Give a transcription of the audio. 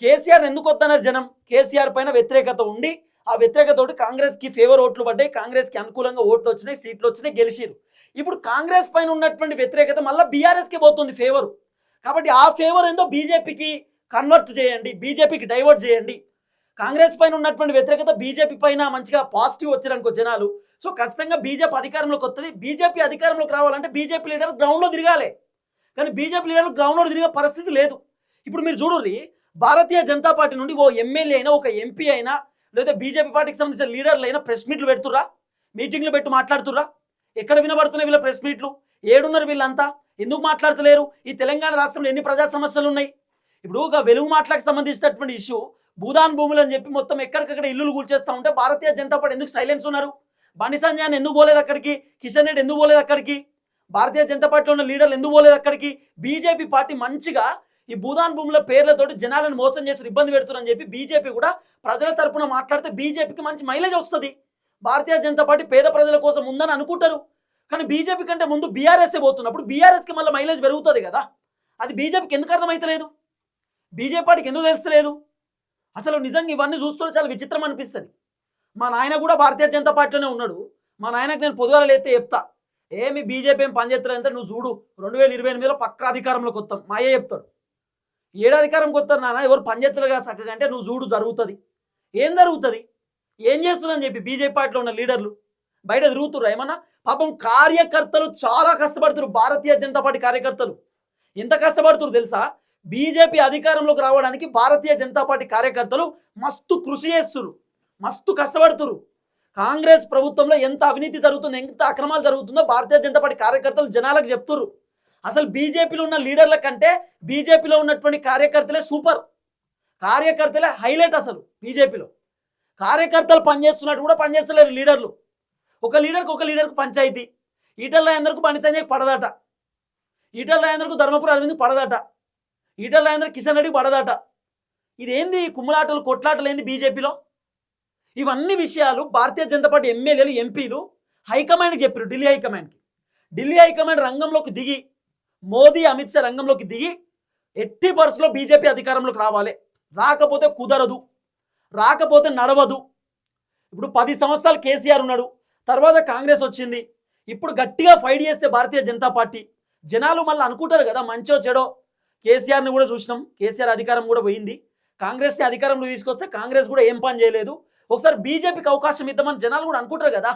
కేసీఆర్ ఎందుకు వద్దన్నారు జనం? కేసీఆర్ పైన వ్యతిరేకత ఉండి ఆ వ్యతిరేకతోటి కాంగ్రెస్కి ఫేవర్ ఓట్లు పడ్డాయి, కాంగ్రెస్కి అనుకూలంగా ఓట్లు వచ్చినాయి, సీట్లు వచ్చినాయి, గెలిచిరు. ఇప్పుడు కాంగ్రెస్ పైన ఉన్నటువంటి వ్యతిరేకత మళ్ళీ బీఆర్ఎస్కి పోతుంది ఫేవరు. కాబట్టి ఆ ఫేవర్ ఏందో బీజేపీకి కన్వర్ట్ చేయండి, బీజేపీకి డైవర్ట్ చేయండి. కాంగ్రెస్ పైన ఉన్నటువంటి వ్యతిరేకత బీజేపీ పైన మంచిగా పాజిటివ్ వచ్చారనుకో జనాలు. సో ఖచ్చితంగా బీజేపీ అధికారంలోకి వస్తుంది. బీజేపీ అధికారంలోకి రావాలంటే బీజేపీ లీడర్ గ్రౌండ్లో తిరగాలి. కానీ బీజేపీ లీడర్లు గ్రౌండ్లో తిరిగే పరిస్థితి లేదు. ఇప్పుడు మీరు చూడుర్రి, భారతీయ జనతా పార్టీ నుండి ఓ ఎమ్మెల్యే అయినా, ఒక ఎంపీ అయినా, లేదా బీజేపీ పార్టీకి సంబంధించిన లీడర్లు అయినా ప్రెస్ మీట్లు పెడుతుర్రా, మీటింగ్లు పెట్టి మాట్లాడుతుర్రా? ఎక్కడ వినబడుతున్నాయి వీళ్ళ ప్రెస్ మీట్లు? ఏడున్నారు వీళ్ళంతా? ఎందుకు మాట్లాడతలేరు? ఈ తెలంగాణ రాష్ట్రంలో ఎన్ని ప్రజా సమస్యలు ఉన్నాయి? ఇప్పుడు ఒక వెలుగు మాటలకు సంబంధించినటువంటి ఇష్యూ భూదాన్ భూములు అని చెప్పి మొత్తం ఎక్కడికక్కడ ఇల్లులు కూల్చేస్తూ ఉంటే భారతీయ జనతా పార్టీ ఎందుకు సైలెన్స్ ఉన్నారు? బండి సంజయ్ ఎందుకు పోలేదు అక్కడికి? కిషన్ రెడ్డి ఎందుకు పోలేదు అక్కడికి? భారతీయ జనతా పార్టీలో ఉన్న లీడర్లు ఎందుకు పోలేదు అక్కడికి? బీజేపీ పార్టీ మంచిగా ఈ భూదాన్ భూముల పేర్లతోటి జనాలను మోసం చేసి ఇబ్బంది పెడుతున్నారని చెప్పి బీజేపీ కూడా ప్రజల తరపున మాట్లాడితే బీజేపీకి మంచి మైలేజ్ వస్తుంది. భారతీయ జనతా పార్టీ పేద ప్రజల కోసం ఉందని అనుకుంటారు. కానీ బీజేపీ కంటే ముందు బీఆర్ఎస్ఏ పోతున్నప్పుడు బీఆర్ఎస్కి మళ్ళీ మైలేజ్ పెరుగుతుంది కదా. అది బీజేపీకి ఎందుకు అర్థమవుతలేదు? బీజేపీ పార్టీకి ఎందుకు తెలుస్తలేదు? అసలు నిజంగా ఇవన్నీ చూస్తుంటే చాలా విచిత్రం అనిపిస్తుంది. మా నాయన కూడా భారతీయ జనతా పార్టీలోనే ఉన్నాడు. మా నాయనకు నేను పొద్దుగాల లేతే చెప్తా, ఏమి బీజేపీ ఏం పనిచేస్తారంటే నువ్వు చూడు 2028లో పక్కా అధికారంలోకి వస్తాం మా అయ్య చెప్తాడు. ఏడు అధికారంకి వస్తారు నాన్న, ఎవరు పనిచేస్తారు కదా చక్కగా అంటే నువ్వు చూడు జరుగుతుంది. ఏం జరుగుతుంది? ఏం చేస్తున్నారని చెప్పి బీజేపీ పార్టీలో ఉన్న లీడర్లు బయట తిరుగుతుర్రు ఏమన్నా? పాపం కార్యకర్తలు చాలా కష్టపడుతున్నారు. భారతీయ జనతా పార్టీ కార్యకర్తలు ఎంత కష్టపడుతున్నారు తెలుసా? బీజేపీ అధికారంలోకి రావడానికి భారతీయ జనతా పార్టీ కార్యకర్తలు మస్తు కృషి చేస్తున్నారు, మస్తు కష్టపడుతున్నారు. కాంగ్రెస్ ప్రభుత్వంలో ఎంత అవినీతి జరుగుతుందో, ఎంత అక్రమాలు జరుగుతుందో భారతీయ జనతా పార్టీ కార్యకర్తలు జనాలకు చెప్తున్నారు. అసలు బీజేపీలో ఉన్న లీడర్ల కంటే బీజేపీలో ఉన్నటువంటి కార్యకర్తలే సూపర్, కార్యకర్తలే హైలైట్. అసలు బీజేపీలో కార్యకర్తలు పనిచేస్తున్నట్టు కూడా పనిచేస్తలేరు లీడర్లు. ఒక లీడర్కు పంచాయతీ. ఈటల రాజేందర్కు బండి సంజయ్ పడదట, ఈటల రాజేందర్కు ధర్మపురి అరవింద్ పడదట, ఈటల రాజేందర్ కిషన్ రెడ్డి పడదట. ఇదేంది కుమ్ములాటలు కొట్లాటలు ఏంది బీజేపీలో? ఇవన్నీ విషయాలు భారతీయ జనతా పార్టీ ఎమ్మెల్యేలు ఎంపీలు హైకమాండ్కి చెప్పారు. ఢిల్లీ హైకమాండ్ రంగంలోకి దిగి, మోదీ అమిత్ షా రంగంలోకి దిగి ఎట్టి పరిస్థితుల్లో బీజేపీ అధికారంలోకి రావాలి, రాకపోతే కుదరదు, రాకపోతే నడవదు. ఇప్పుడు 10 సంవత్సరాలు కేసీఆర్ ఉన్నాడు, తర్వాత కాంగ్రెస్ వచ్చింది. ఇప్పుడు గట్టిగా ఫైట్ చేస్తే భారతీయ జనతా పార్టీ జనాలు మళ్ళీ అనుకుంటారు కదా మంచో చెడో. కేసీఆర్ని కూడా చూసినాం, కేసీఆర్ అధికారం కూడా పోయింది. కాంగ్రెస్ని అధికారంలో తీసుకొస్తే కాంగ్రెస్ కూడా ఏం పని చేయలేదు. ఒకసారి బీజేపీకి అవకాశం ఇద్దామని జనాలు కూడా అనుకుంటారు కదా.